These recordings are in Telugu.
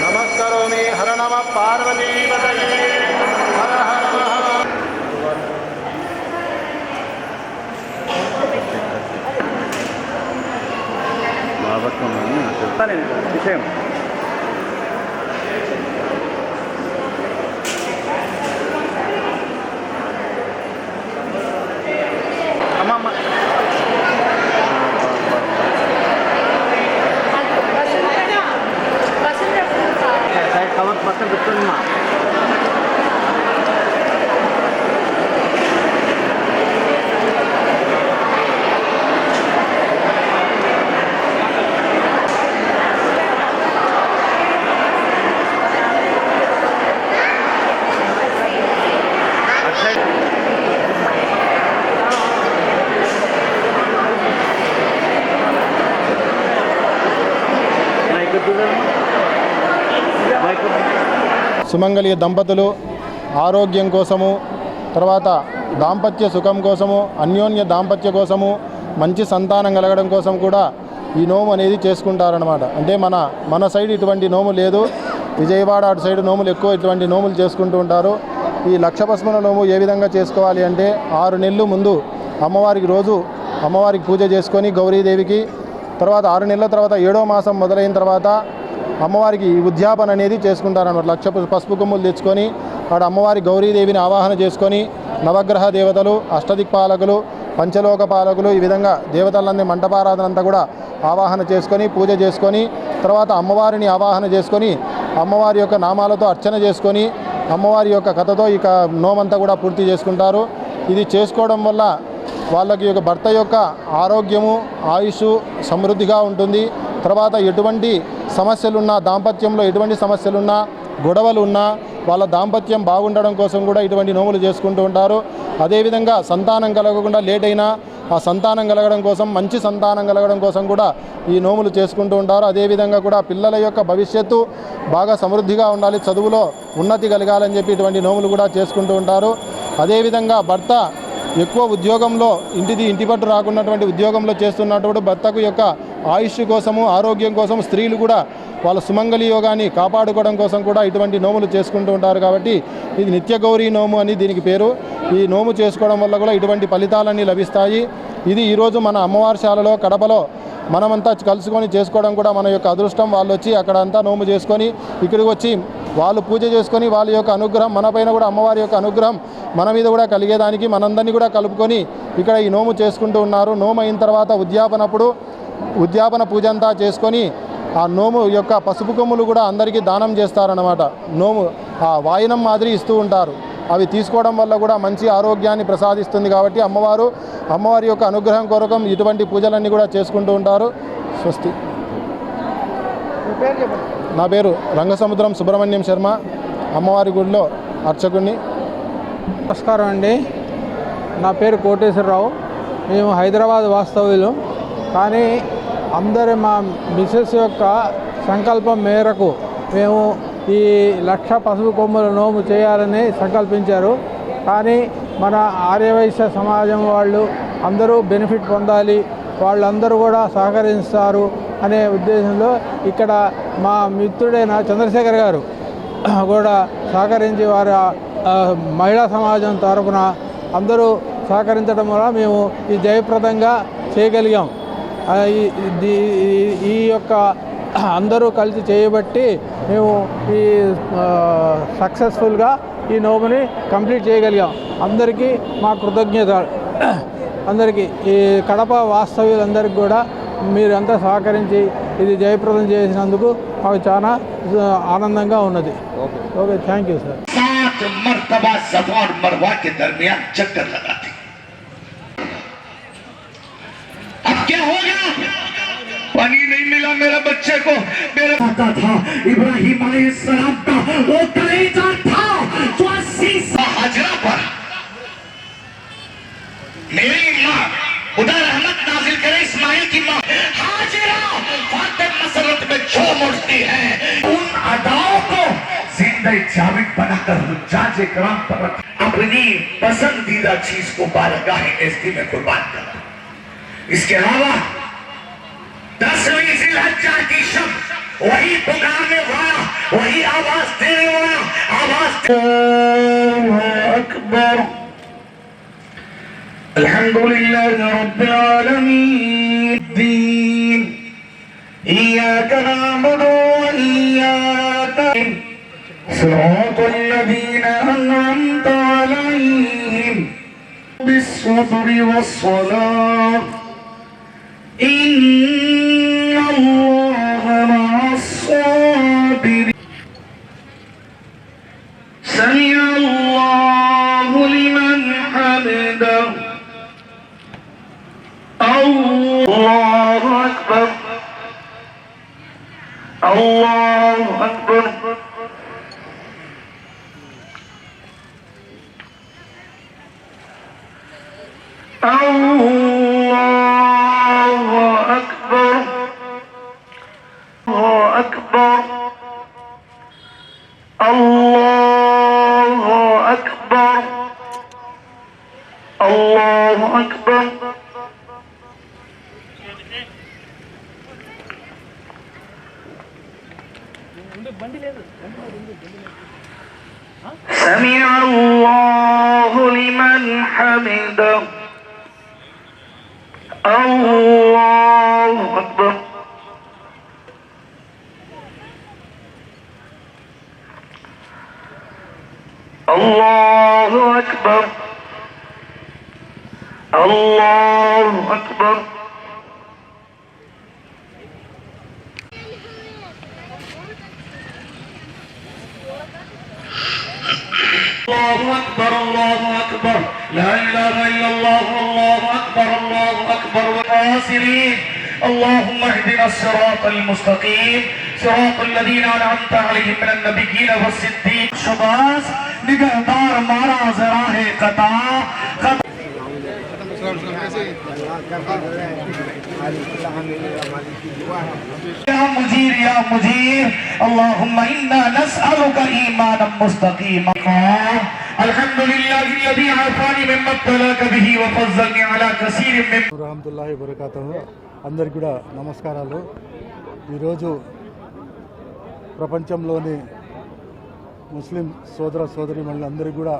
नमस्करोमि हर नमः पार्वती पतये हर हर విషయం అమ్మమ్మ కవర్ పక్కన పెట్టుకున్నా సుమంగళి దంపతులు ఆరోగ్యం కోసము, తర్వాత దాంపత్య సుఖం కోసము, అన్యోన్య దాంపత్య కోసము, మంచి సంతానం కలగడం కోసం కూడా ఈ నోము అనేది చేసుకుంటారనమాట. అంటే మన సైడ్ ఇటువంటి నోము లేదు, విజయవాడ అటు సైడ్ నోములు ఎక్కువ ఇటువంటి నోములు చేసుకుంటూ ఉంటారు. ఈ లక్షభస్మన నోము ఏ విధంగా చేసుకోవాలి అంటే 6 నెలలు ముందు అమ్మవారికి పూజ చేసుకొని గౌరీదేవికి, తర్వాత 6 నెలల తర్వాత 7వ మాసం మొదలైన తర్వాత అమ్మవారికి ఉద్యాపన అనేది చేసుకుంటారన్నమాట. లక్ష పసుపు కొమ్ములు తెచ్చుకొని అక్కడ అమ్మవారి గౌరీదేవిని ఆవాహన చేసుకొని నవగ్రహ దేవతలు, అష్టదిక్పాలకులు, పంచలోక పాలకులు, ఈ విధంగా దేవతలందరి మంటపారాధన అంతా కూడా ఆవాహన చేసుకొని పూజ చేసుకొని తర్వాత అమ్మవారిని ఆవాహన చేసుకొని అమ్మవారి యొక్క నామాలతో అర్చన చేసుకొని అమ్మవారి యొక్క కథతో ఇక నోమంతా కూడా పూర్తి చేసుకుంటారు. ఇది చేసుకోవడం వల్ల వాళ్ళకి యొక్క భర్త యొక్క ఆరోగ్యము, ఆయుష్ సమృద్ధిగా ఉంటుంది. తర్వాత ఎటువంటి సమస్యలున్నా, దాంపత్యంలో ఎటువంటి సమస్యలున్నా, గొడవలున్నా వాళ్ళ దాంపత్యం బాగుండడం కోసం కూడా ఇటువంటి నోములు చేసుకుంటూ ఉంటారు. అదేవిధంగా సంతానం కలగకుండా లేట్ అయినా ఆ సంతానం కలగడం కోసం, మంచి సంతానం కలగడం కోసం కూడా ఈ నోములు చేసుకుంటూ ఉంటారు. అదేవిధంగా కూడా పిల్లల యొక్క భవిష్యత్తు బాగా సమృద్ధిగా ఉండాలి, చదువులో ఉన్నతి కలగాలని చెప్పి ఇటువంటి నోములు కూడా చేసుకుంటూ ఉంటారు. అదేవిధంగా భర్త ఎక్కువ ఉద్యోగంలో ఇంటి పట్టు రాకున్నటువంటి ఉద్యోగంలో చేస్తున్నటువంటి భర్తకు యొక్క ఆయుష్ కోసము, ఆరోగ్యం కోసం స్త్రీలు కూడా వాళ్ళ సుమంగళి యోగాన్ని కాపాడుకోవడం కోసం కూడా ఇటువంటి నోములు చేసుకుంటూ ఉంటారు. కాబట్టి ఇది నిత్య గౌరీ నోము అని దీనికి పేరు. ఈ నోము చేసుకోవడం వల్ల కూడా ఇటువంటి ఫలితాలన్నీ లభిస్తాయి. ఇది ఈరోజు మన అమ్మవారిశాలలో కడపలో మనమంతా కలుసుకొని చేసుకోవడం కూడా మన యొక్క అదృష్టం. వాళ్ళు వచ్చి అక్కడ అంతా నోము చేసుకొని ఇక్కడికి వచ్చి వాళ్ళు పూజ చేసుకొని వాళ్ళ యొక్క అనుగ్రహం మనపైన కూడా, అమ్మవారి యొక్క అనుగ్రహం మన మీద కూడా కలిగేదానికి మనందరినీ కూడా కలుపుకొని ఇక్కడ ఈ నోము చేసుకుంటూ ఉన్నారు. నోము అయిన తర్వాత ఉద్యాపన పూజ అంతా చేసుకొని ఆ నోము యొక్క పసుపు కొమ్ములు కూడా అందరికీ దానం చేస్తారన్నమాట. నోము ఆ వాయినం మాదిరి ఇస్తూ ఉంటారు. అవి తీసుకోవడం వల్ల కూడా మంచి ఆరోగ్యాన్ని ప్రసాదిస్తుంది. కాబట్టి అమ్మవారి యొక్క అనుగ్రహం కొరకు ఇటువంటి పూజలన్నీ కూడా చేసుకుంటూ ఉంటారు. స్వస్తి. నా పేరు రంగసముద్రం సుబ్రహ్మణ్యం శర్మ, అమ్మవారి గుడిలో అర్చకుడిని. నమస్కారం అండి. నా పేరు కోటేశ్వరరావు. మేము హైదరాబాద్ వాస్తవ్యులు. కానీ మా మిసెస్ యొక్క సంకల్పం మేరకు మేము ఈ 1,00,000 పసుపు కొమ్ముల నోము చేయాలని సంకల్పించారు. కానీ మన ఆర్యవైశ్య సమాజం వాళ్ళు అందరూ బెనిఫిట్ పొందాలి, వాళ్ళందరూ కూడా సహకరిస్తారు అనే ఉద్దేశంలో ఇక్కడ మా మిత్రుడైన చంద్రశేఖర్ గారు కూడా సహకరించి వారి మహిళా సమాజం తరపున అందరూ సహకరించడం వల్ల మేము ఈ జయప్రదంగా చేయగలిగాం. ఈ యొక్క అందరూ కలిసి చేయబట్టి మేము ఈ సక్సెస్ఫుల్గా ఈ నోముని కంప్లీట్ చేయగలిగాం. అందరికీ మా కృతజ్ఞత. అందరికీ ఈ కడప వాస్తవ్యులందరికీ కూడా మీరంతా సహకరించి ఇది జయప్రదం చేసినందుకు మాకు చాలా ఆనందంగా ఉన్నది. Okay, thank you sir. 7 मरतबा सफा और मरवा के दरमियान चक्कर लगाती। अब क्या हो गया? पानी नहीं मिला मेरे बच्चे को। मेरा पता था इब्राहिम अलैहिस्सलाम का वो कलेजा था जो 80 हाजरा पर मेरी माँ खुदा रहमत नाजिल करे, इस्माइल की माँ हाजिरा फातिमा मसरत में जो मुड़ती है उन अदाओं को जिंदा जाविद बनाकर हुज्जाज इकराम पर अपनी पसंदीदा चीज को बारगाह नेज़्दी में कुर्बान कर। इसके अलावा 10वीं ज़िलहज्जा की शब वही पुकारने वाला, वही आवाज देने वाला, आवाज अकबर। अल्हम्दुलिल्लाह रब्बिल आलमीन दीन इय्याका नअबुदु व इय्याका सिरातल लज़ीना अन'अमता अलैहिम बिस्सब्रि वस्सलाह इन्नल्लाहा मअस-साबिरीन। समिअल्लाहु लिमन हमिदह। अल्लाहु अकबर। अल्लाहु अकबर। अल्लाहु अकबर। अल्लाहु अकबर। अल्लाहु अकबर। अल्लाहु अकबर। سمع الله لمن حمده. الله أكبر. الله أكبر الله أكبر الله أكبر الله أكبر لا إله إلا الله والله أكبر الله أكبر والخاسرين اللهم اهدنا الصراط المستقيم صراط الذين أنعمت عليهم من النبيين والصديقين شباز نگہدار مارا زراہ قطع يا مجير يا مجير اللهم إنا نسألك إيمانا مستقيما الحمد لله الذي عافاني مما ابتلاك به وفضلني على كثير من రహమతుల్లాహి వబరకాతుహు అందరికీ కూడా నమస్కారాలు. ఈరోజు ప్రపంచంలోని ముస్లిం సోదర సోదరీమణులందరికీ కూడా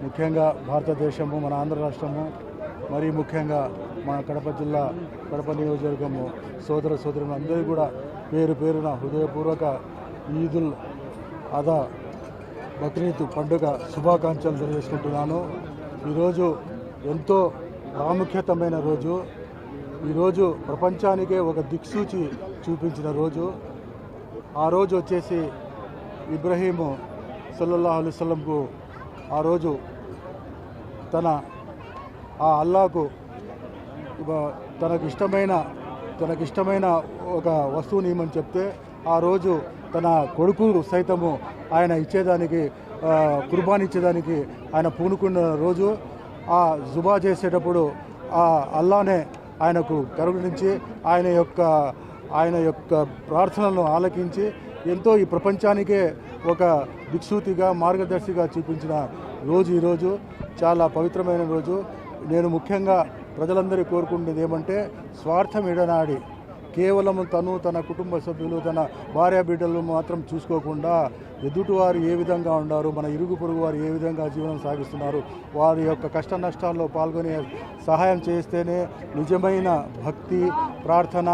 ముఖ్యంగా భారతదేశము మన ఆంధ్ర రాష్ట్రము మరీ ముఖ్యంగా మన కడప జిల్లా కడప నియోజకవర్గము సోదర సోదరులందరికీ కూడా పేరు పేరున హృదయపూర్వక ఈదుల్ అదా బక్రీద్ పండుగ శుభాకాంక్షలు తెలియజేసుకుంటున్నాను. ఈరోజు ఎంతో ప్రాముఖ్యతమైన రోజు. ఈరోజు ప్రపంచానికే ఒక దిక్సూచి చూపించిన రోజు. ఆ రోజు వచ్చేసి ఇబ్రహీము సల్లల్లాహు అలైహి వసల్లంకు ఆ రోజు ఆ అల్లాహకు తనకిష్టమైన ఒక వస్తువుని ఇమ్మని చెప్తే ఆ రోజు తన కొడుకు సైతము ఆయన ఇచ్చేదానికి కుర్బానీ ఇచ్చేదానికి ఆయన పూనుకున్న రోజు. ఆ జుబా చేసేటప్పుడు ఆ అల్లానే ఆయనకు కరుణించి ఆయన యొక్క ప్రార్థనలను ఆలకించి ఎంతో ఈ ప్రపంచానికే ఒక దిక్సూతిగా మార్గదర్శిగా చూపించిన రోజు ఈరోజు. చాలా పవిత్రమైన రోజు. నేను ముఖ్యంగా ప్రజలందరూ కోరుకునేది ఏమంటే స్వార్థం ఎడనాడి కేవలం తన కుటుంబ సభ్యులు తన భార్య బిడ్డలు మాత్రం చూసుకోకుండా ఎదుటివారు ఏ విధంగా ఉన్నారు, మన ఇరుగు పొరుగు వారు ఏ విధంగా జీవనం సాగిస్తున్నారు, వారి యొక్క కష్ట నష్టాల్లో పాల్గొని సహాయం చేస్తేనే నిజమైన భక్తి ప్రార్థన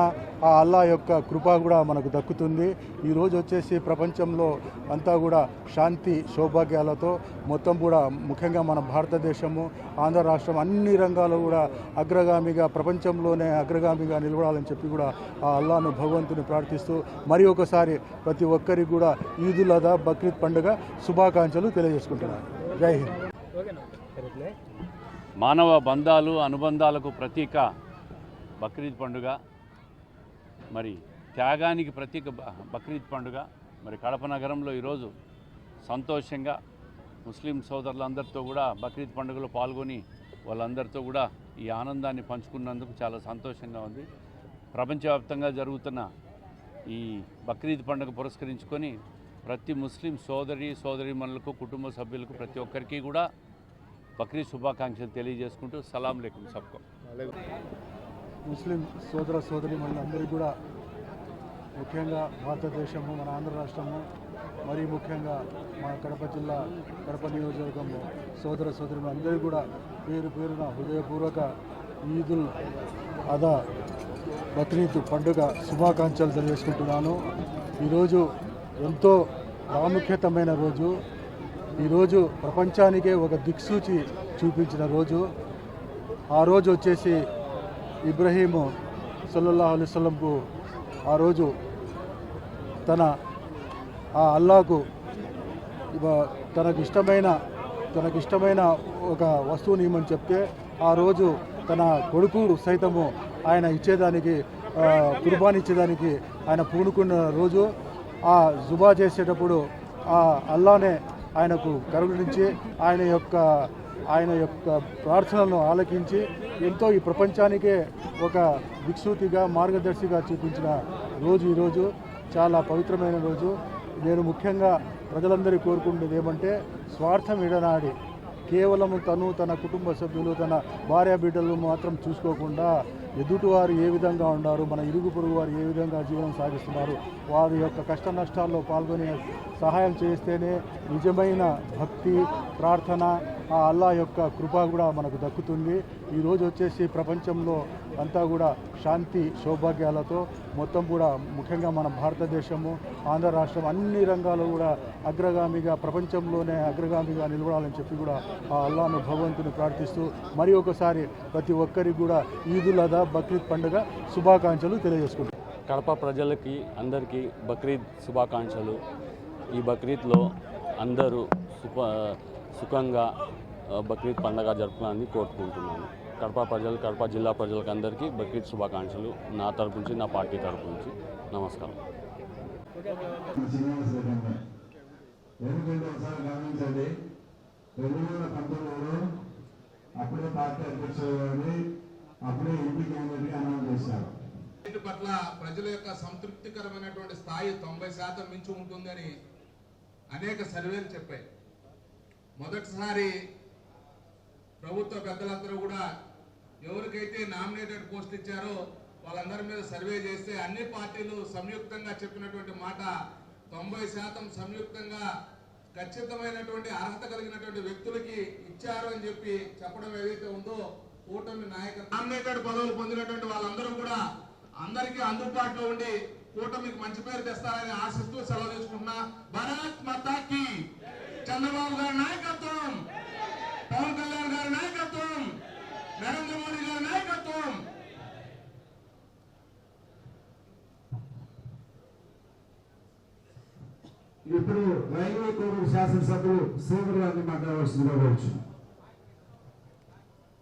ఆ అల్లా యొక్క కృప కూడా మనకు దక్కుతుంది. ఈరోజు వచ్చేసి ప్రపంచంలో అంతా కూడా శాంతి సౌభాగ్యాలతో మొత్తం కూడా ముఖ్యంగా మన భారతదేశము ఆంధ్ర రాష్ట్రం అన్ని రంగాల్లో కూడా అగ్రగామిగా ప్రపంచంలోనే అగ్రగామిగా నిలబడాలని చెప్పి కూడా ఆ అల్లాను భగవంతుని ప్రార్థిస్తూ మరి ఒకసారి ప్రతి ఒక్కరికి కూడా ఈదుల్ అదా బక్రీద్ పండుగ శుభాకాంక్షలు తెలియజేసుకుంటున్నాను. జై హింద్. మానవ బంధాలు అనుబంధాలకు ప్రతీక బక్రీద్ పండుగ, మరి త్యాగానికి ప్రతీక బక్రీద్ పండుగ. మరి కడప నగరంలో ఈరోజు సంతోషంగా ముస్లిం సోదరులందరితో కూడా బక్రీద్ పండుగలో పాల్గొని వాళ్ళందరితో కూడా ఈ ఆనందాన్ని పంచుకున్నందుకు చాలా సంతోషంగా ఉంది. ప్రపంచవ్యాప్తంగా జరుగుతున్న ఈ బక్రీద్ పండుగ పురస్కరించుకొని ప్రతి ముస్లిం సోదరీమణులకు కుటుంబ సభ్యులకు ప్రతి ఒక్కరికి కూడా బక్రీద్ శుభాకాంక్షలు తెలియజేసుకుంటూ సలాం లేకుం సబ్కో. ముస్లిం సోదర సోదరీమణులందరికీ కూడా ముఖ్యంగా భారతదేశము మన ఆంధ్ర రాష్ట్రము మరీ ముఖ్యంగా మన కడప జిల్లా కడప నియోజకవర్గము సోదర సోదరులందరికీ కూడా పేరు పేరున హృదయపూర్వక ఈదుల్ అదా బక్రీద్ పండుగ శుభాకాంక్షలు తెలియజేసుకుంటున్నాను. ఈరోజు ఎంతో ప్రాముఖ్యతమైన రోజు. ఈరోజు ప్రపంచానికే ఒక దిక్సూచి చూపించిన రోజు. ఆ రోజు వచ్చేసి ఇబ్రహీము సల్లల్లాహు అలైహి వసల్లంకు ఆ రోజు ఆ అల్లాహకు తనకిష్టమైన ఒక వస్తువుని ఇమ్మని చెప్తే ఆ రోజు తన కొడుకు సైతము ఆయన ఇచ్చేదానికి కుర్బానీ ఇచ్చేదానికి ఆయన పూనుకున్న రోజు. ఆ జుబా చేసేటప్పుడు ఆ అల్లానే ఆయనకు కరుణించి ఆయన యొక్క ప్రార్థనలను ఆలకించి ఎంతో ఈ ప్రపంచానికే ఒక దిక్సూతిగా మార్గదర్శిగా చూపించిన రోజు ఈరోజు. చాలా పవిత్రమైన రోజు. నేను ముఖ్యంగా ప్రజలందరూ కోరుకునేది ఏమంటే స్వార్థం ఎడనాడి కేవలం తన కుటుంబ సభ్యులు తన భార్య బిడ్డలు మాత్రం చూసుకోకుండా ఎదుటివారు ఏ విధంగా ఉన్నారు, మన ఇరుగు పొరుగు వారు ఏ విధంగా జీవనం సాగిస్తున్నారు, వారి యొక్క కష్ట నష్టాల్లో పాల్గొని సహాయం చేస్తేనే నిజమైన భక్తి ప్రార్థన ఆ అల్లా యొక్క కృప కూడా మనకు దక్కుతుంది. ఈరోజు వచ్చేసి ప్రపంచంలో అంతా కూడా శాంతి సౌభాగ్యాలతో మొత్తం కూడా ముఖ్యంగా మన భారతదేశము ఆంధ్ర రాష్ట్రం అన్ని రంగాల్లో కూడా అగ్రగామిగా ప్రపంచంలోనే అగ్రగామిగా నిలబడాలని చెప్పి కూడా ఆ అల్లాను భగవంతుని ప్రార్థిస్తూ మరి ఒకసారి ప్రతి ఒక్కరికి కూడా ఈదుల్ అదా బక్రీద్ పండుగ శుభాకాంక్షలు తెలియజేసుకుంటాం. కడప ప్రజలకి అందరికీ బక్రీద్ శుభాకాంక్షలు. ఈ బక్రీద్లో అందరూ సుఖంగా బక్రీద్ పండుగ జరుపుకోవాలని కోరుకుంటున్నాను. కడప జిల్లా ప్రజలకు అందరికీ బక్రీద్ శుభాకాంక్షలు నా తరపు నుంచి, నా పార్టీ తరపు నుంచి. నమస్కారం. గమనించండి, 2019లో అప్పుడే పార్టీ అధ్యక్షుడు అప్పుడే ఎంపీ క్యాండిడేట్గా అనౌన్స్ చేశారు. వీటి పట్ల ప్రజల యొక్క సంతృప్తికరమైనటువంటి స్థాయి 90% మించి ఉంటుందని అనేక సర్వేలు చెప్పాయి. మొదటిసారి ప్రభుత్వ పెద్దలందరూ కూడా ఎవరికైతే నామినేటెడ్ పోస్ట్ ఇచ్చారో వాళ్ళందరి మీద సర్వే చేస్తే అన్ని పార్టీలు సంయుక్తంగా చెప్పినటువంటి మాట 90% సంయుక్తంగా ఖచ్చితమైనటువంటి అర్హత కలిగినటువంటి వ్యక్తులకి ఇచ్చారు అని చెప్పి చెప్పడం ఏదైతే ఉందో కూటమి నాయకత్వం నామినేటెడ్ పదవులు పొందినటువంటి వాళ్ళందరూ కూడా అందరికీ అందుబాటులో ఉండి కూటమికి మంచి పేరు తెస్తారని ఆశిస్తూ సెలవు తీసుకుంటున్నా. భారత్ మాతాకి. చంద్రబాబు గారి నాయకత్వం, పవన్ కళ్యాణ్ గారి నాయకత్వం, నరేంద్ర మోడీ గారి నాయకత్వం. ఇప్పుడు రైల్వే కోడూరు శాసనసభ్యులు శ్రీధర్ గారిని మాట్లాడవలసిందిగా కోరుచు.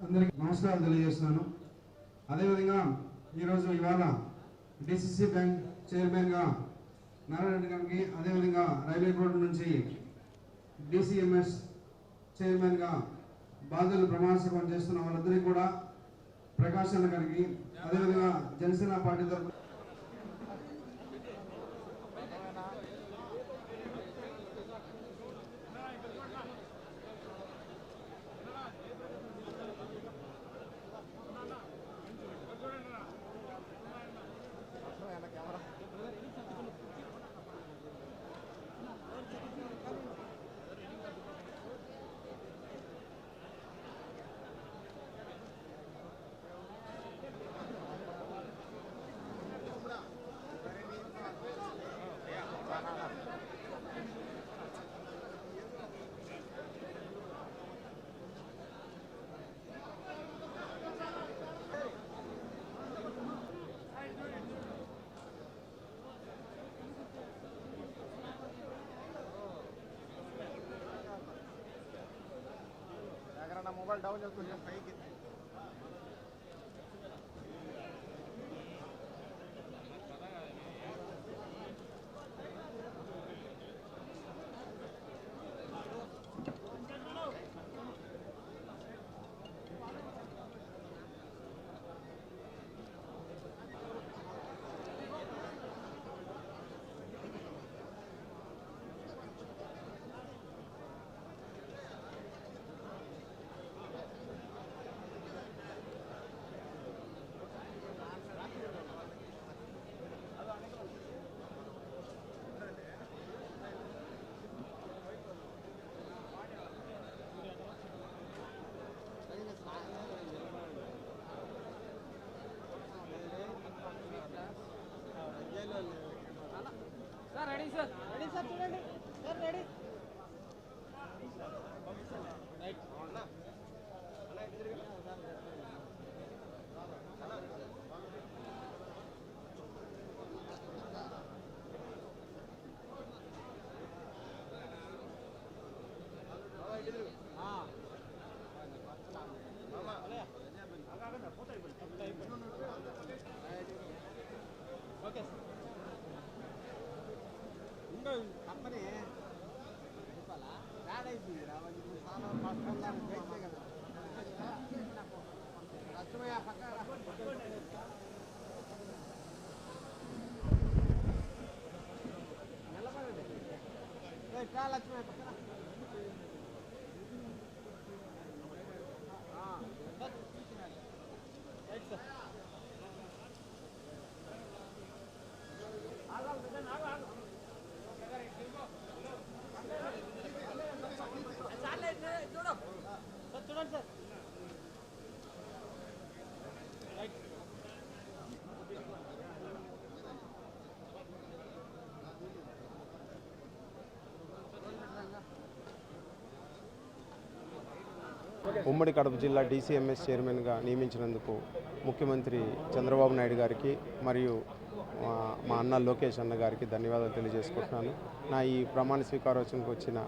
అందరికీ నమస్కారం తెలియజేస్తున్నాను. అదేవిధంగా ఇవాళ డిసిసి బ్యాంక్ చైర్మన్గా నారాయణ గారికి, అదేవిధంగా రైల్వే కోడూరు నుంచి డిసిఎంఎస్ చైర్మన్గా బాధ్యతలు ప్రమాణస్వీకారం చేస్తున్న వాళ్ళందరికీ కూడా ప్రకాశ్ గారికి, అదేవిధంగా జనసేన పార్టీ తరఫున मोबाइल डाउन है ఉమ్మడి కడప జిల్లా DCMS చైర్మన్గా నియమించినందుకు ముఖ్యమంత్రి చంద్రబాబు నాయుడు గారికి మరియు మా అన్న లోకేష్ అన్న గారికి ధన్యవాదాలు తెలియజేసుకుంటున్నాను. నా ఈ ప్రమాణ స్వీకారోత్సవంకి వచ్చిన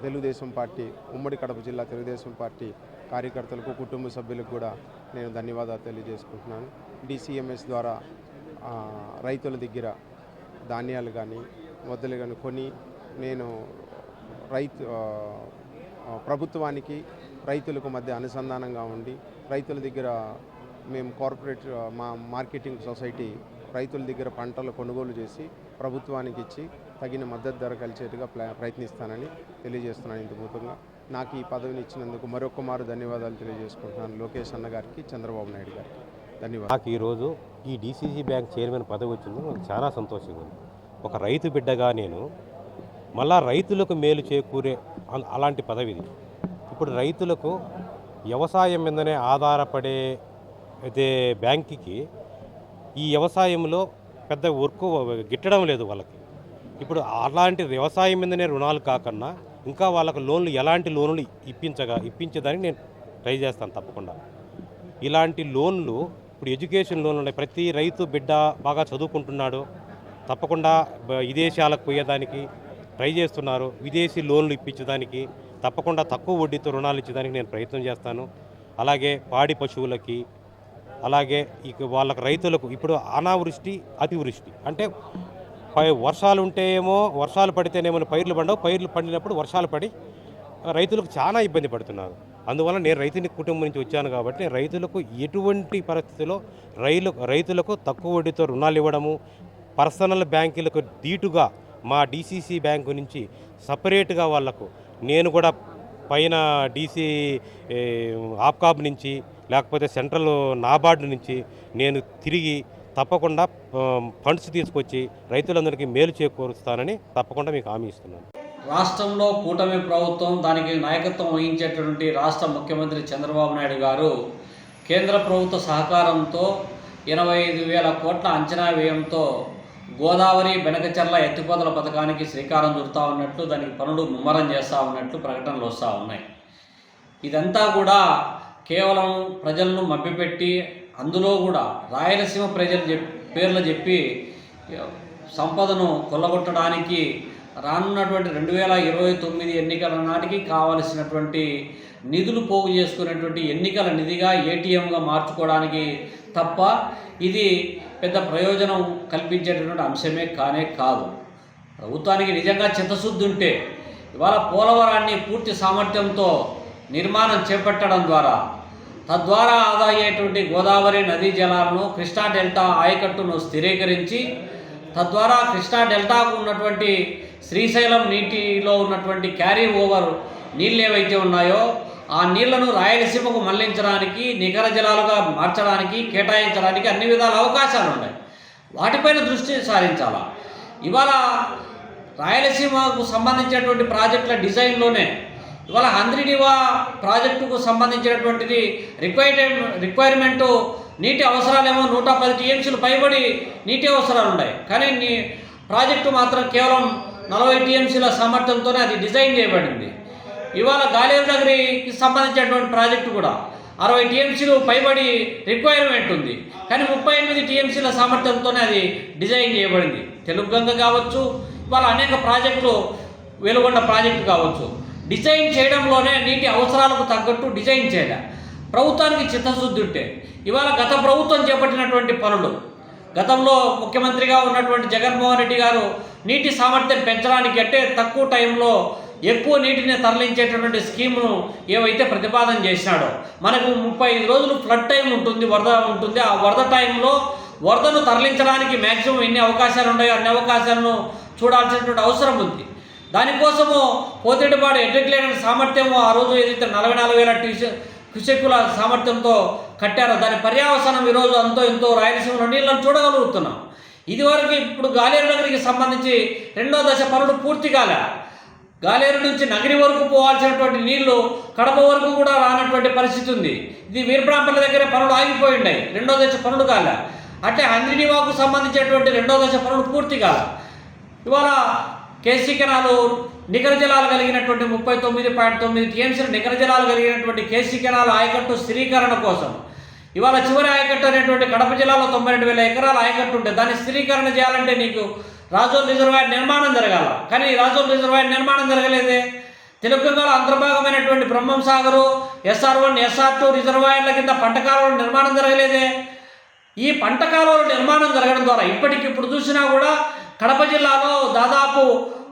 తెలుగుదేశం పార్టీ ఉమ్మడి కడప జిల్లా తెలుగుదేశం పార్టీ కార్యకర్తలకు, కుటుంబ సభ్యులకు కూడా నేను ధన్యవాదాలు తెలియజేసుకుంటున్నాను. DCMS ద్వారా రైతుల దగ్గర ధాన్యాలు కానీ మొదలు కానీ కొని నేను ప్రభుత్వానికి రైతులకు మధ్య అనుసంధానంగా ఉండి రైతుల దగ్గర మేము కార్పొరేట్ మార్కెటింగ్ సొసైటీ రైతుల దగ్గర పంటలు కొనుగోలు చేసి ప్రభుత్వానికి ఇచ్చి తగిన మద్దతు ధర కలిసేట్టుగా ప్రయత్నిస్తానని తెలియజేస్తున్నాను. ఇందుమూలంగా నాకు ఈ పదవిని ఇచ్చినందుకు మరొకమారు ధన్యవాదాలు తెలియజేసుకుంటున్నాను లోకేష్ అన్న గారికి, చంద్రబాబు నాయుడు గారికి ధన్యవాదాలు. నాకు ఈరోజు ఈ DCC బ్యాంక్ చైర్మన్ పదవి వచ్చింది నాకు చాలా సంతోషంగా ఉంది. ఒక రైతు బిడ్డగా నేను మళ్ళా రైతులకు మేలు చేకూరే అలాంటి పదవి ఇది. ఇప్పుడు రైతులకు వ్యవసాయం మీదనే ఆధారపడే అయితే బ్యాంకుకి ఈ వ్యవసాయంలో పెద్ద వర్క్ గిట్టడం లేదు వాళ్ళకి. ఇప్పుడు అలాంటి వ్యవసాయం మీదనే రుణాలు కాకుండా ఇంకా వాళ్ళకు లోన్లు ఎలాంటి లోన్లు ఇప్పించేదానికి నేను ట్రై చేస్తాను తప్పకుండా. ఇలాంటి లోన్లు ఇప్పుడు ఎడ్యుకేషన్ లోన్లు ఉన్నాయి. ప్రతి రైతు బిడ్డ బాగా చదువుకుంటున్నాడు, తప్పకుండా విదేశాలకు పోయేదానికి ట్రై చేస్తున్నారు. విదేశీ లోన్లు ఇప్పించడానికి తప్పకుండా తక్కువ వడ్డీతో రుణాలు ఇచ్చేదానికి నేను ప్రయత్నం చేస్తాను. అలాగే పాడి పశువులకి, అలాగే ఇక వాళ్ళకి రైతులకు ఇప్పుడు అనావృష్టి అతివృష్టి అంటే వర్షాలు ఉంటేమో వర్షాలు పడితేనేమో పైర్లు పండవు, పైర్లు పండినప్పుడు వర్షాలు పడి రైతులకు చాలా ఇబ్బంది పడుతున్నారు. అందువల్ల నేను రైతుని కుటుంబం నుంచి వచ్చాను కాబట్టి నేను రైతులకు ఎటువంటి పరిస్థితుల్లో రైతులకు తక్కువ వడ్డీతో రుణాలు ఇవ్వడము, పర్సనల్ బ్యాంకులకు దీటుగా మా DCC బ్యాంకు నుంచి సపరేట్గా వాళ్లకు నేను కూడా పైన ఆప్కాబ్ నుంచి లేకపోతే సెంట్రల్ నాబార్డు నుంచి నేను తిరిగి తప్పకుండా ఫండ్స్ తీసుకొచ్చి రైతులందరికీ మేలు చేకూరుస్తానని తప్పకుండా మీకు హామీ ఇస్తున్నాను. రాష్ట్రంలో కూటమి ప్రభుత్వం, దానికి నాయకత్వం వహించేటటువంటి రాష్ట్ర ముఖ్యమంత్రి చంద్రబాబు నాయుడు గారు కేంద్ర ప్రభుత్వ సహకారంతో 85,000 కోట్ల అంచనా వ్యయంతో గోదావరి బెనకచెర్ల ఎత్తిపోతల పథకానికి శ్రీకారం చుడతా ఉన్నట్లు, దానికి పనులు ముమ్మరం చేస్తూ ఉన్నట్లు ప్రకటనలు వస్తూ ఉన్నాయి. ఇదంతా కూడా కేవలం ప్రజలను మభ్యపెట్టి అందులో కూడా రాయలసీమ ప్రజలు పేర్లు చెప్పి సంపదను కొల్లగొట్టడానికి రానున్నటువంటి 2029 ఎన్నికల నాటికి కావలసినటువంటి నిధులు పోగు చేసుకునేటువంటి ఎన్నికల నిధిగా ATMగా మార్చుకోవడానికి తప్ప ఇది పెద్ద ప్రయోజనం కల్పించేటటువంటి అంశమే కాదు. ప్రభుత్వానికి నిజంగా చిత్తశుద్ధి ఉంటే ఇవాళ పోలవరాన్ని పూర్తి సామర్థ్యంతో నిర్మాణం చేపట్టడం ద్వారా తద్వారా ఆదా అయ్యేటువంటి గోదావరి నదీ జలాలను కృష్ణా డెల్టా ఆయకట్టును స్థిరీకరించి తద్వారా కృష్ణా డెల్టాకు ఉన్నటువంటి శ్రీశైలం నీటిలో ఉన్నటువంటి క్యారీ ఓవర్ నీళ్ళు ఏవైతే ఉన్నాయో ఆ నీళ్లను రాయలసీమకు మళ్లించడానికి, నికర జలాలుగా మార్చడానికి, కేటాయించడానికి అన్ని విధాల అవకాశాలు ఉన్నాయి. వాటిపైన దృష్టి సారించాలా. ఇవాళ రాయలసీమకు సంబంధించినటువంటి ప్రాజెక్టుల డిజైన్లోనే ఇవాళ హంద్రీనివా ప్రాజెక్టుకు సంబంధించినటువంటిది రిక్వైర్మెంటు నీటి అవసరాలేమో 110 TMCలు పైబడి నీటి అవసరాలు ఉన్నాయి. కానీ ప్రాజెక్టు మాత్రం కేవలం 40 TMCల సామర్థ్యంతోనే అది డిజైన్ చేయబడింది. ఇవాళ గాలేరు నగరికి సంబంధించినటువంటి ప్రాజెక్టు కూడా 60 TMCలు పైబడి రిక్వైర్మెంట్ ఉంది, కానీ 38 TMCల సామర్థ్యంతోనే అది డిజైన్ చేయబడింది. తెలుగు గంగ కావచ్చు, ఇవాళ అనేక ప్రాజెక్టులు, వెలుగొండ ప్రాజెక్టు కావచ్చు, డిజైన్ చేయడంలోనే నీటి అవసరాలకు తగ్గట్టు డిజైన్ చేయాలి. ప్రభుత్వానికి చిత్తశుద్ధి ఉంటే ఇవాళ గత ప్రభుత్వం చేపట్టినటువంటి పనులు, గతంలో ముఖ్యమంత్రిగా ఉన్నటువంటి జగన్మోహన్ రెడ్డి గారు నీటి సామర్థ్యం పెంచడానికి అంటే తక్కువ టైంలో ఎక్కువ నీటిని తరలించేటటువంటి స్కీమును ఏవైతే ప్రతిపాదన చేసినాడో, మనకు 35 రోజులు ఫ్లడ్ టైం ఉంటుంది, వరద ఉంటుంది. ఆ వరద టైంలో వరదను తరలించడానికి మ్యాక్సిమం ఎన్ని అవకాశాలు ఉన్నాయో అన్ని అవకాశాలను చూడాల్సినటువంటి అవసరం ఉంది. దానికోసము పోతేటిపాడు ఎడ్రిక్లేటర్ సామర్థ్యము ఆ రోజు ఏదైతే 44,000 క్యూసెక్కుల సామర్థ్యంతో కట్టారో దాని పర్యావసానం ఈరోజు అంతో ఎంతో రాయలసీమలో నీళ్ళను చూడగలుగుతున్నాం. ఇదివరకు ఇప్పుడు గాలేరు నగరికి సంబంధించి 2వ దశ పనులు పూర్తి కాలే. గాలేరు నుంచి నగరి వరకు పోవాల్సినటువంటి నీళ్లు కడప వరకు కూడా రానటువంటి పరిస్థితి ఉంది. ఇది వీరబ్రాంపల్లి దగ్గర పనులు ఆగిపోయి ఉన్నాయి, 2వ దశ పనులు కాలే. అంటే హంద్రీనివాకు సంబంధించినటువంటి 2వ దశ పనులు పూర్తి కాలే. ఇవాళ కేసీ కెనాలు నికర జలాలు కలిగినటువంటి 39.9 టీఎంసీల నికర జలాలు కలిగినటువంటి కేసీ కెనాలు ఆయకట్టు స్థిరీకరణ కోసం ఇవాళ చివరి ఆయకట్టు అనేటువంటి కడప జిల్లాలో 92,000 ఎకరాల ఆయకట్టు ఉంటే దాన్ని స్థిరీకరణ చేయాలంటే నీకు రాజోల్ రిజర్వాయర్ నిర్మాణం జరగాల. కానీ రాజోల్ రిజర్వాయర్ నిర్మాణం జరగలేదే. తెలంగాణ అంతర్భాగమైనటువంటి బ్రహ్మం సాగరు, SR1, SR2 రిజర్వాయర్ల కింద పంట కాలువల నిర్మాణం జరగలేదే. ఈ పంట కాలువల నిర్మాణం జరగడం ద్వారా ఇప్పటికిప్పుడు చూసినా కూడా కడప జిల్లాలో దాదాపు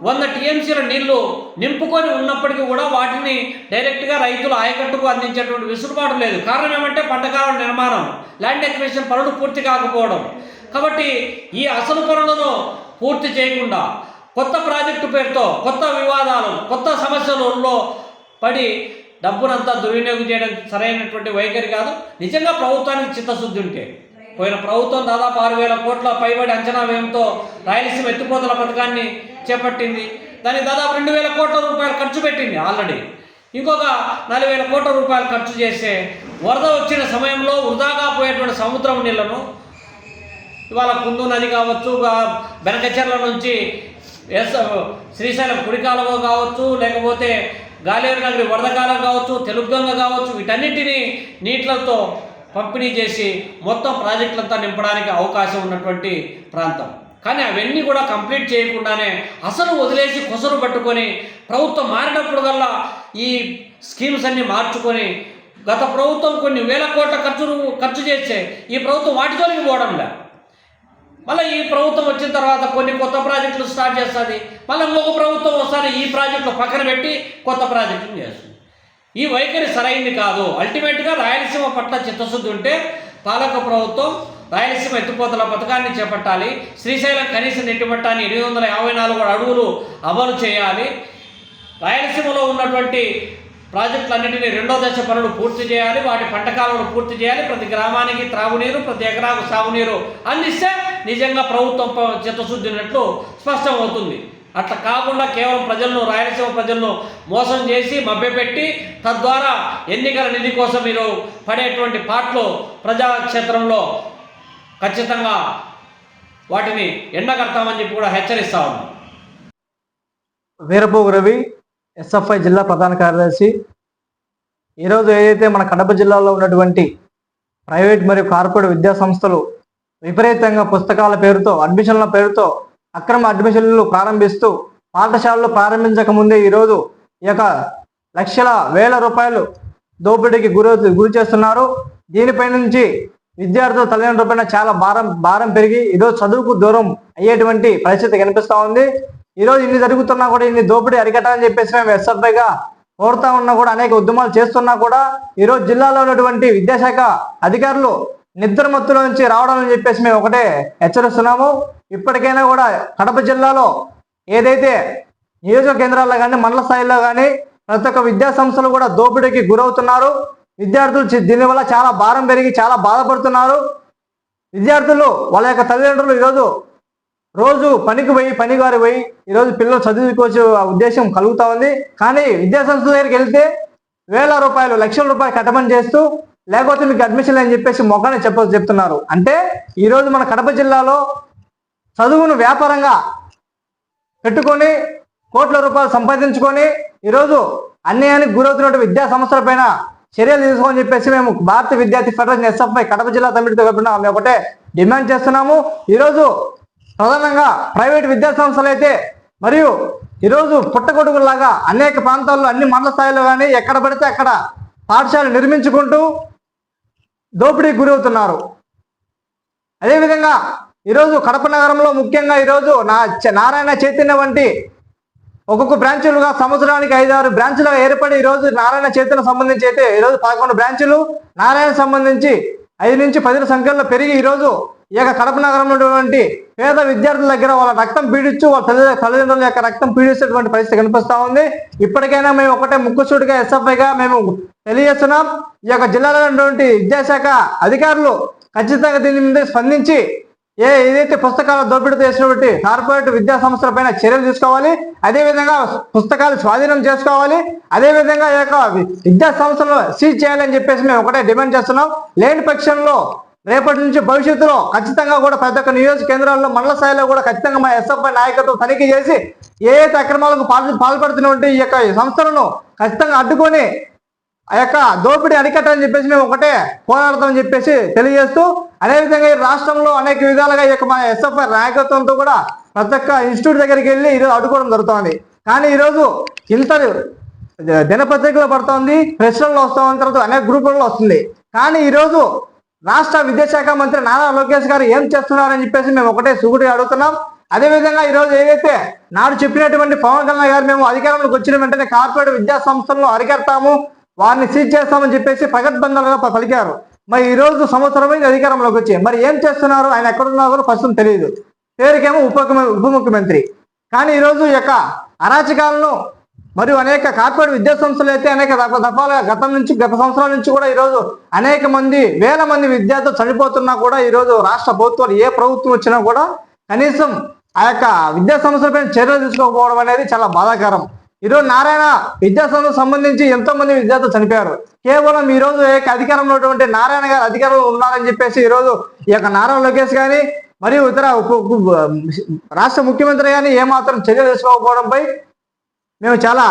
100 టీఎంసీల నీళ్లు నింపుకొని ఉన్నప్పటికీ కూడా వాటిని డైరెక్ట్గా రైతులు ఆయకట్టుకు అందించేటువంటి వెసులుబాటు లేదు. కారణం ఏమంటే పంట కాలువల నిర్మాణం, ల్యాండ్ ఎక్విజిషన్ పనులు పూర్తి కాకపోవడం. కాబట్టి ఈ అసలు పనులను పూర్తి చేయకుండా కొత్త ప్రాజెక్టు పేరుతో కొత్త వివాదాలు, కొత్త సమస్యలలో పడి డబ్బునంతా దుర్వినియోగం చేయడం సరైనటువంటి వైఖరి కాదు. నిజంగా ప్రభుత్వానికి చిత్తశుద్ధి ఉంటే పోయిన ప్రభుత్వం దాదాపు 6,000 కోట్ల పైబడి అంచనా వ్యయంతో రాయలసీమ ఎత్తిపోతల పథకాన్ని చేపట్టింది. దానికి దాదాపు 2,000 కోట్ల రూపాయలు ఖర్చు పెట్టింది ఆల్రెడీ. ఇంకొక 4,000 కోట్ల రూపాయలు ఖర్చు చేస్తే వరద వచ్చిన సమయంలో వృధాగా పోయేటువంటి సముద్రం నీళ్లను ఇవాళ కుందు నది కావచ్చు, బెనకచెర్ల నుంచి శ్రీశైలం కుడికాలువ కావచ్చు, లేకపోతే గాలేరు నగరి వరదకాలం కావచ్చు, తెలుగుగంగ కావచ్చు, వీటన్నిటినీ నీటిలతో పంపిణీ చేసి మొత్తం ప్రాజెక్టులంతా నింపడానికి అవకాశం ఉన్నటువంటి ప్రాంతం. కానీ అవన్నీ కూడా కంప్లీట్ చేయకుండానే అసలు వదిలేసి కొసరు పట్టుకొని ప్రభుత్వం మారినప్పుడు ఈ స్కీమ్స్ అన్నీ మార్చుకొని గత ప్రభుత్వం కొన్ని వేల కోట్ల ఖర్చు చేస్తే ఈ ప్రభుత్వం వాటితోనికి పోవడంలే. మళ్ళీ ఈ ప్రభుత్వం వచ్చిన తర్వాత కొన్ని కొత్త ప్రాజెక్టులు స్టార్ట్ చేస్తుంది, మళ్ళీ ఇంకొక ప్రభుత్వం వస్తుంది, ఈ ప్రాజెక్టులు పక్కన పెట్టి కొత్త ప్రాజెక్టులు చేస్తుంది. ఈ వైఖరి సరైంది కాదు. అల్టిమేట్గా రాయలసీమ పట్ల చిత్తశుద్ధి ఉంటే పాలక ప్రభుత్వం రాయలసీమ ఎత్తిపోతల పథకాన్ని చేపట్టాలి. శ్రీశైలం కనీస నీటి మట్టాన్ని 854 అడుగులు అమలు చేయాలి. రాయలసీమలో ఉన్నటువంటి ప్రాజెక్టులన్నింటినీ 2వ దశ పనులు పూర్తి చేయాలి. వాటి పంట కాలువలు పూర్తి చేయాలి. ప్రతి గ్రామానికి త్రాగునీరు, ప్రతి ఎకరాకు సాగునీరు అందిస్తే నిజంగా ప్రభుత్వం చిత్తశుద్ధి ఉన్నట్లు స్పష్టమవుతుంది. అట్లా కాకుండా కేవలం ప్రజలను, రాయలసీమ ప్రజలను మోసం చేసి మభ్యపెట్టి తద్వారా ఎన్నికల నిధి కోసం మీరు పడేటువంటి పాటలు ప్రజాక్షేత్రంలో ఖచ్చితంగా వాటిని ఎండగడతామని చెప్పి కూడా హెచ్చరిస్తా ఉన్నాం. వీరపోగు రవి, SFI జిల్లా ప్రధాన కార్యదర్శి. ఈరోజు ఏదైతే మన కడప జిల్లాలో ఉన్నటువంటి ప్రైవేట్ మరియు కార్పొరేట్ విద్యా సంస్థలు విపరీతంగా పుస్తకాల పేరుతో, అడ్మిషన్ల పేరుతో అక్రమ అడ్మిషన్లు ప్రారంభిస్తూ పాఠశాలలు ప్రారంభించక ముందే ఈరోజు ఈ యొక్క లక్షల వేల రూపాయలు దోపిడీకి గురి చేస్తున్నారు. దీనిపై నుంచి విద్యార్థుల తల్లిదండ్రులపైన చాలా భారం పెరిగి ఈరోజు చదువుకు దూరం అయ్యేటువంటి పరిస్థితి కనిపిస్తూ ఉంది. ఈరోజు ఇన్ని జరుగుతున్నా కూడా ఇన్ని దోపిడీ అరికట్టాలని చెప్పేసి మేము SFIగా కోరుతా ఉన్నా కూడా, అనేక ఉద్యమాలు చేస్తున్నా కూడా ఈరోజు జిల్లాలో ఉన్నటువంటి విద్యాశాఖ అధికారులు నిద్రమత్తులో నుంచి రావడం చెప్పేసి మేము ఒకటే హెచ్చరిస్తున్నాము. ఇప్పటికైనా కూడా కడప జిల్లాలో ఏదైతే నియోజక కేంద్రాల్లో కానీ మండల స్థాయిలో కానీ ప్రతి ఒక్క విద్యా సంస్థలు కూడా దోపిడీకి గురవుతున్నారు. విద్యార్థులు దీనివల్ల చాలా భారం పెరిగి చాలా బాధపడుతున్నారు. విద్యార్థులు వాళ్ళ యొక్క తల్లిదండ్రులు ఈరోజు రోజు పనివారి పోయి ఈరోజు పిల్లలు చదువుకోవచ్చు ఉద్దేశం కలుగుతూ ఉంది. కానీ విద్యా సంస్థల దగ్గరికి వెళ్తే వేల రూపాయలు, లక్షల రూపాయలు కట్టమని చేస్తూ, లేకపోతే మీకు అడ్మిషన్ అని చెప్పేసి మొక్కనే చెప్తున్నారు. అంటే ఈరోజు మన కడప జిల్లాలో చదువును వ్యాపారంగా పెట్టుకొని కోట్ల రూపాయలు సంపాదించుకొని ఈరోజు అన్యాయానికి గురవుతున్నటువంటి విద్యా సంస్థల పైన చర్యలు తీసుకోని చెప్పేసి మేము భారత విద్యార్థి ఫెడరేషన్ SFI కడప జిల్లా కమిటీతో కలిపిన మేము ఒకటే డిమాండ్ చేస్తున్నాము. ఈరోజు ప్రధానంగా ప్రైవేట్ విద్యా సంస్థలు అయితే మరియు ఈరోజు పుట్టగొడుగులాగా అనేక ప్రాంతాల్లో, అన్ని మండల స్థాయిలో కానీ ఎక్కడ పడితే అక్కడ పాఠశాలలు నిర్మించుకుంటూ దోపిడీకి గురవుతున్నారు. అదేవిధంగా ఈరోజు కడప నగరంలో ముఖ్యంగా ఈరోజు నారాయణ చైతన్య వంటి ఒక్కొక్క బ్రాంచులుగా సంవత్సరానికి 5-6 బ్రాంచులుగా ఏర్పడి ఈరోజు నారాయణ చైతన్య సంబంధించి అయితే ఈరోజు 11 బ్రాంచులు, నారాయణ సంబంధించి 5 నుంచి 10 సంఖ్యలో పెరిగి ఈరోజు ఈ యొక్క కడప నగరంలో ఉన్నటువంటి పేద విద్యార్థుల దగ్గర వాళ్ళ రక్తం పీడించు, వాళ్ళ తల్లిదండ్రుల యొక్క రక్తం పీడిస్తున్నటువంటి పరిస్థితి కనిపిస్తూ ఉంది. ఇప్పటికైనా మేము ఒకటే ముక్కుసూటిగా SFIగా మేము తెలియజేస్తున్నాం. ఈ యొక్క జిల్లాలో ఉన్నటువంటి విద్యాశాఖ అధికారులు ఖచ్చితంగా దీని మీద స్పందించి ఏదైతే పుస్తకాల దోపిడీ చేసినటువంటి కార్పొరేట్ విద్యా సంస్థల పైన చర్యలు తీసుకోవాలి. అదేవిధంగా పుస్తకాలు స్వాధీనం చేసుకోవాలి. అదేవిధంగా ఈ యొక్క విద్యా సంస్థలను సీజ్ చేయాలని చెప్పేసి మేము ఒకటే డిమాండ్ చేస్తున్నాం. లేని పక్షంలో రేపటి నుంచి భవిష్యత్తులో ఖచ్చితంగా కూడా ప్రతి ఒక్క నియోజక కేంద్రాల్లో మండల స్థాయిలో కూడా ఖచ్చితంగా మా ఎస్ఎఫ్ఐ నాయకత్వం తనిఖీ చేసి ఏ అక్రమాలకు పాల్పడుతున్నటువంటి ఈ యొక్క సంస్థలను ఖచ్చితంగా అడ్డుకొని ఆ యొక్క దోపిడీ అరికట్టని చెప్పేసి మేము ఒకటే పోరాడతామని చెప్పేసి తెలియజేస్తూ, అదేవిధంగా ఈ రాష్ట్రంలో అనేక విధాలుగా ఈ యొక్క మా ఎస్ఎఫ్ఐ నాయకత్వంతో కూడా ప్రతి ఒక్క ఇన్స్టిట్యూట్ దగ్గరికి వెళ్ళి ఈరోజు అడ్డుకోవడం జరుగుతుంది. కానీ ఈరోజు ఇంత దినపత్రికలో పడుతోంది, ప్రెస్లలో వస్తుంది, తర్వాత అనేక గ్రూపులలో వస్తుంది. కానీ ఈరోజు రాష్ట్ర విద్యాశాఖ మంత్రి నారా లోకేష్ గారు ఏం చేస్తున్నారని చెప్పేసి మేము ఒకటే సూటిగా అడుగుతున్నాం. అదేవిధంగా ఈరోజు ఏదైతే నాడు చెప్పినటువంటి పవన్ కళ్యాణ్ గారు మేము అధికారంలోకి వచ్చిన వెంటనే కార్పొరేట్ విద్యా సంస్థలను అరికడతాము, వారిని సీజ్ చేస్తామని చెప్పేసి ప్రగతిబంధంగా పలికారు. మరి ఈ రోజు సంవత్సరమైంది అధికారంలోకి వచ్చి మరి ఏం చేస్తున్నారు, ఆయన ఎక్కడున్నారో కూడా ప్రస్తుతం తెలియదు. పేరుకేమో ఉప ముఖ్యమంత్రి. కానీ ఈరోజు ఈ యొక్క అరాచకాలను మరియు అనేక కార్పొరేట్ విద్యా సంస్థలు అయితే అనేక దఫాలుగా గత సంవత్సరాల నుంచి కూడా ఈరోజు అనేక మంది వేల మంది విద్యార్థులు చనిపోతున్నా కూడా ఈరోజు రాష్ట్ర ప్రభుత్వాలు ఏ ప్రభుత్వం వచ్చినా కూడా కనీసం ఆ యొక్క విద్యా సంస్థలపై చర్యలు తీసుకోకపోవడం అనేది చాలా బాధాకరం. ఈరోజు నారాయణ విద్యా సంస్థకు సంబంధించి ఎంతో మంది విద్యార్థులు చనిపోయారు. కేవలం ఈ రోజు అధికారంలో ఉన్నటువంటి నారాయణ గారు అధికారంలో ఉన్నారని చెప్పేసి ఈరోజు ఈ యొక్క నారా లోకేష్ కానీ మరియు ఇతర రాష్ట్ర ముఖ్యమంత్రి కానీ ఏమాత్రం చర్యలు తీసుకోకపోవడంపై మేము చాలా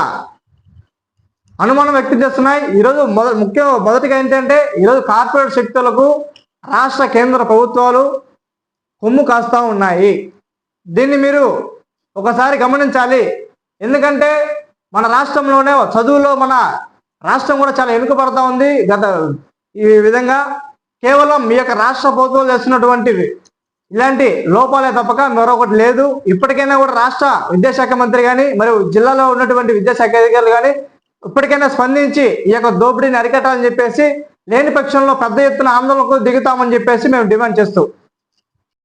అనుమానం వ్యక్తం చేస్తున్నాయి. ఈరోజు మొదటిగా ఏంటంటే ఈరోజు కార్పొరేట్ శక్తులకు రాష్ట్ర కేంద్ర ప్రభుత్వాలు కొమ్ము కాస్తూ ఉన్నాయి. దీన్ని మీరు ఒకసారి గమనించాలి. ఎందుకంటే మన రాష్ట్రంలోనే చదువులో మన రాష్ట్రం కూడా చాలా వెనుకబడతా ఉంది. ఈ విధంగా కేవలం మీ యొక్క రాష్ట్ర ప్రభుత్వాలు చేస్తున్నటువంటివి ఇలాంటి లోపాలే తప్పక మరొకటి లేదు. ఇప్పటికైనా కూడా రాష్ట్ర విద్యాశాఖ మంత్రి కానీ మరియు జిల్లాలో ఉన్నటువంటి విద్యాశాఖ అధికారులు కానీ ఇప్పటికైనా స్పందించి ఈ యొక్క దోపిడీని అరికట్టాలని చెప్పేసి, లేని పక్షంలో పెద్ద ఎత్తున ఆందోళనకు దిగుతామని చెప్పేసి మేము డిమాండ్ చేస్తూ